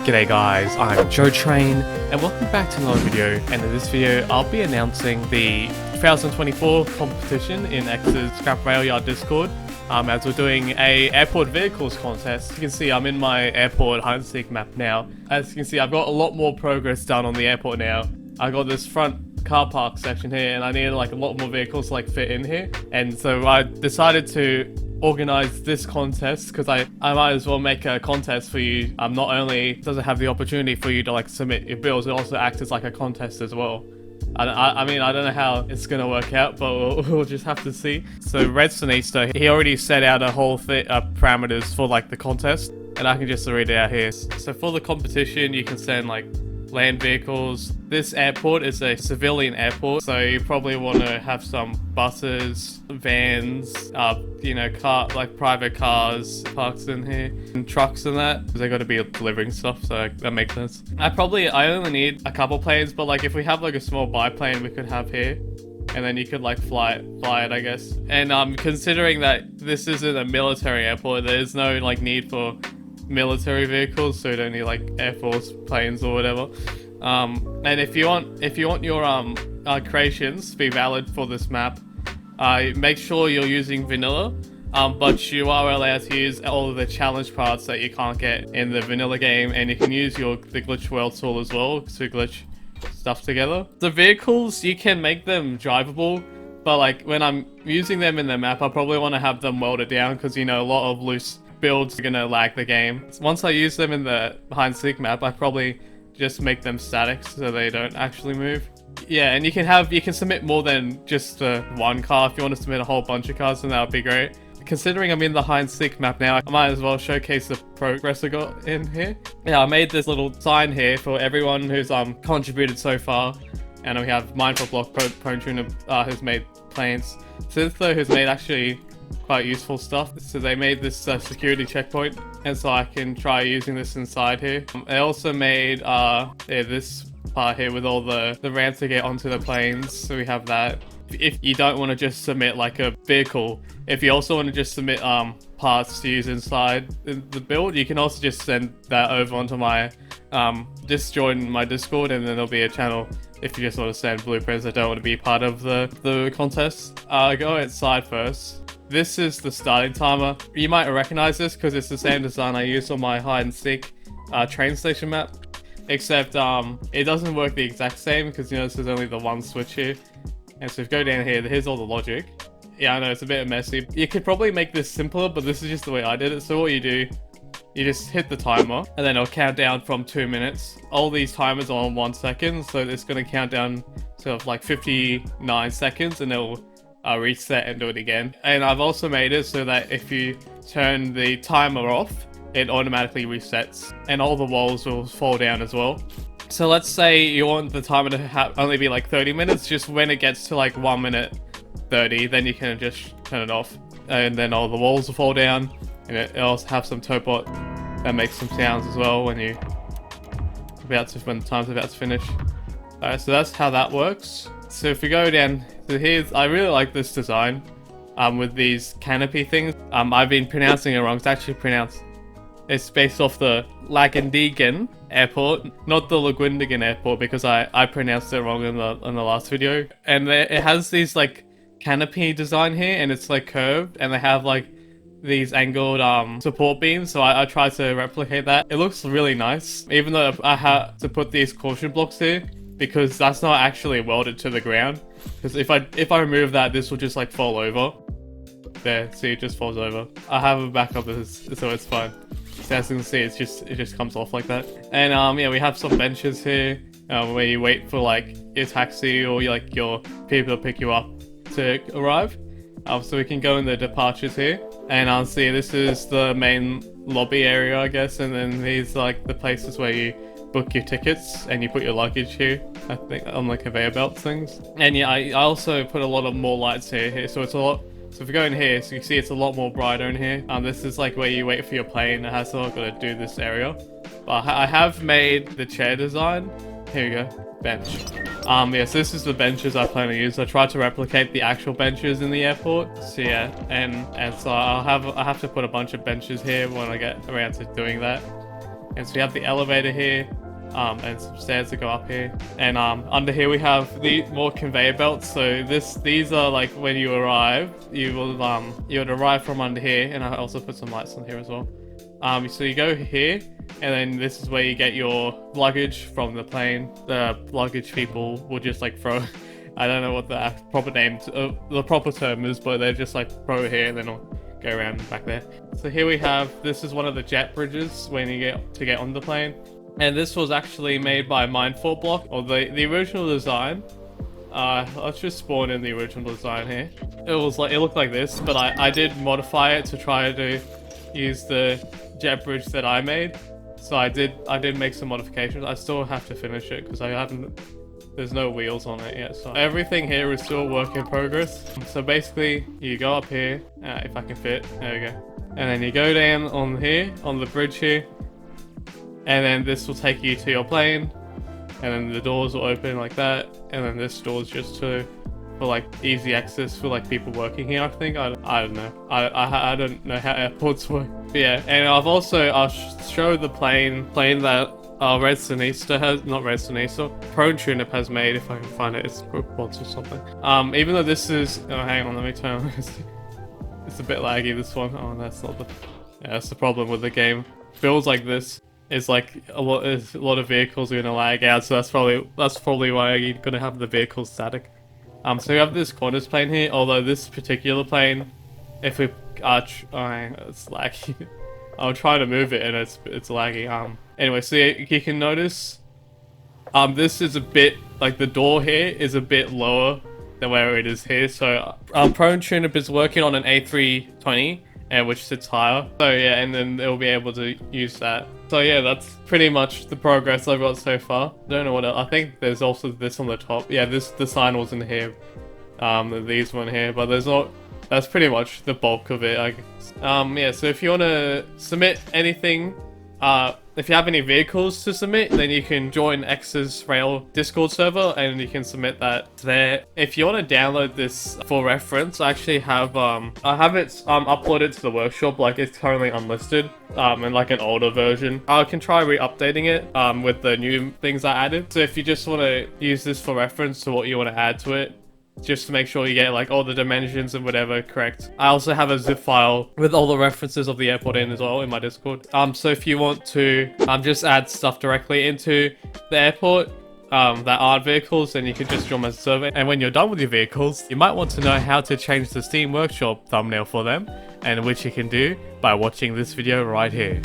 G'day guys, I'm Joe Train and welcome back to another video, and in this video I'll be announcing the 2024 competition in X's Scrap Rail Yard Discord as we're doing a airport vehicles contest. You can see I'm in my airport hide and seek map now. As you can see, I've got a lot more progress done on the airport now. I got this front car park section here and I needed like a lot more vehicles to like fit in here, and so I decided to organize this contest because I might as well make a contest for you. Not only does it have the opportunity for you to like submit your bills, it also acts as like a contest as well. I mean, I don't know how it's gonna work out, but we'll just have to see. So Redsonista, he already set out a whole parameters for like the contest, and I can just read it out here. So for the competition, you can send like land vehicles. This airport is a civilian airport, so you probably want to have some buses, vans, you know, private cars parked in here, and trucks and that. They got to be delivering stuff, so that makes sense. I only need a couple planes, but like if we have like a small biplane, we could have here, and then you could like fly it, I guess. And considering that this isn't a military airport, there's no like need for military vehicles, so you don't need like Air Force planes or whatever. And if you want your creations to be valid for this map, make sure you're using vanilla, but you are allowed to use all of the challenge parts that you can't get in the vanilla game, and you can use the glitch world tool as well to glitch stuff together. The vehicles, you can make them drivable, but like when I'm using them in the map, I probably want to have them welded down because, you know, a lot of loose builds are gonna lag the game. Once I use them in the hide and seek map, I probably just make them static so they don't actually move. Yeah, and you can submit more than just one car. If you want to submit a whole bunch of cars, then that would be great. Considering I'm in the hide and seek map now, I might as well showcase the progress I got in here. Yeah, I made this little sign here for everyone who's contributed so far, and we have Mindful Block, Prone Tuner has made planes, Synthlo has made actually quite useful stuff. So they made this security checkpoint, and so I can try using this inside here. They also made this part here with all the ramps to get onto the planes, so we have that. If you don't want to just submit like a vehicle, if you also want to just submit parts to use inside the build, you can also just send that over onto my just join my Discord, and then there'll be a channel if you just want to send blueprints that don't want to be part of the contest. Go inside first. This is the starting timer. You might recognize this because it's the same design I use on my hide and seek train station map, except it doesn't work the exact same because, you know, this is only the one switch here. And so if you go down here, here's all the logic. Yeah, I know it's a bit messy. You could probably make this simpler, but this is just the way I did it. So what you do, you just hit the timer, and then it'll count down from 2 minutes. All these timers are on 1 second, so it's going to count down to like 59 seconds, and it'll reset and do it again. And I've also made it so that if you turn the timer off, it automatically resets, and all the walls will fall down as well. So let's say you want the timer to only be like 30 minutes, just when it gets to like 1 minute 30, then you can just turn it off, and then all the walls will fall down, and it'll also have some topot that makes some sounds as well when the time's about to finish. Alright, so that's how that works. So if we go down to here, I really like this design with these canopy things. I've been pronouncing it wrong. It's actually pronounced, it's based off the Laguindingan airport, not the Laguindingan airport, because I pronounced it wrong in the last video. And it has these like canopy design here, and it's like curved, and they have like these angled support beams, so I tried to replicate that. It looks really nice, even though I had to put these caution blocks here because that's not actually welded to the ground. Because if I remove that, this will just like fall over. There, see, it just falls over. I have a backup of this, so it's fine. So as you can see, it just comes off like that. And yeah, we have some benches here where you wait for like your taxi or like your people to pick you up to arrive. So we can go in the departures here, and see, this is the main lobby area, I guess, and then these are like the places where you book your tickets and you put your luggage here, I think, on the conveyor belt things. And yeah, I also put a lot of more lights here, so it's a lot. So if we go in here, so you can see it's a lot more brighter in here. This is like where you wait for your plane. It has got to do this area. But I have made the chair design. Here we go, bench. Yeah, so this is the benches I plan to use. I tried to replicate the actual benches in the airport. So yeah, and so I have to put a bunch of benches here when I get around to doing that. And so we have the elevator here, and some stairs to go up here. And under here we have the more conveyor belts. So these are like when you arrive, you would arrive from under here, and I also put some lights on here as well. So you go here, and then this is where you get your luggage from the plane. The luggage people will just like throw, I don't know what the proper name, the proper term is, but they just like throw it here and then it'll go around back there. So here we have, this is one of the jet bridges when you get on the plane. And this was actually made by Mindful Block, or the original design. Let's just spawn in the original design here. It looked like this, but I did modify it to try to use the jet bridge that I made. So I did make some modifications. I still have to finish it because there's no wheels on it yet. So everything here is still a work in progress. So basically you go up here, if I can fit, there we go. And then you go down on here, on the bridge here. And then this will take you to your plane. And then the doors will open like that. And then this door is just for like easy access for like people working here, I think. I don't know. I don't know how airports work. But yeah, and I'll show the plane that Red Sinista has, not Red Sinista, Prone Turnip has made, if I can find it. It's Quads or something. Even though this is, oh hang on, let me turn on. It's a bit laggy, this one. Oh, that's not that's the problem with the game. Builds like this is like a lot of vehicles are gonna lag out, so that's probably why you're gonna have the vehicle static. So we have this Qantas plane here, although this particular plane, if we it's laggy. I'm trying to move it and it's laggy. Anyway, so you can notice, this is a bit, like the door here is a bit lower than where it is here. So, Prone Turnip is working on an A320, which sits higher. So yeah, and then they'll be able to use that. So yeah, that's pretty much the progress I've got so far. Don't know what else. I think there's also this on the top. Yeah, the sign wasn't here. These one here, but there's not. That's pretty much the bulk of it, I guess. Yeah, so if you want to submit anything, if you have any vehicles to submit, then you can join X's Rail Discord server and you can submit that there. If you want to download this for reference, I actually have I have it uploaded to the workshop. Like, it's currently unlisted, in like an older version. I can try re-updating it with the new things I added. So if you just want to use this for reference to what you want to add to it, just to make sure you get like all the dimensions and whatever correct. I also have a zip file with all the references of the airport in as well in my Discord. So if you want to just add stuff directly into the airport that aren't vehicles, then you can just join my server. And when you're done with your vehicles, you might want to know how to change the Steam Workshop thumbnail for them, and which you can do by watching this video right here.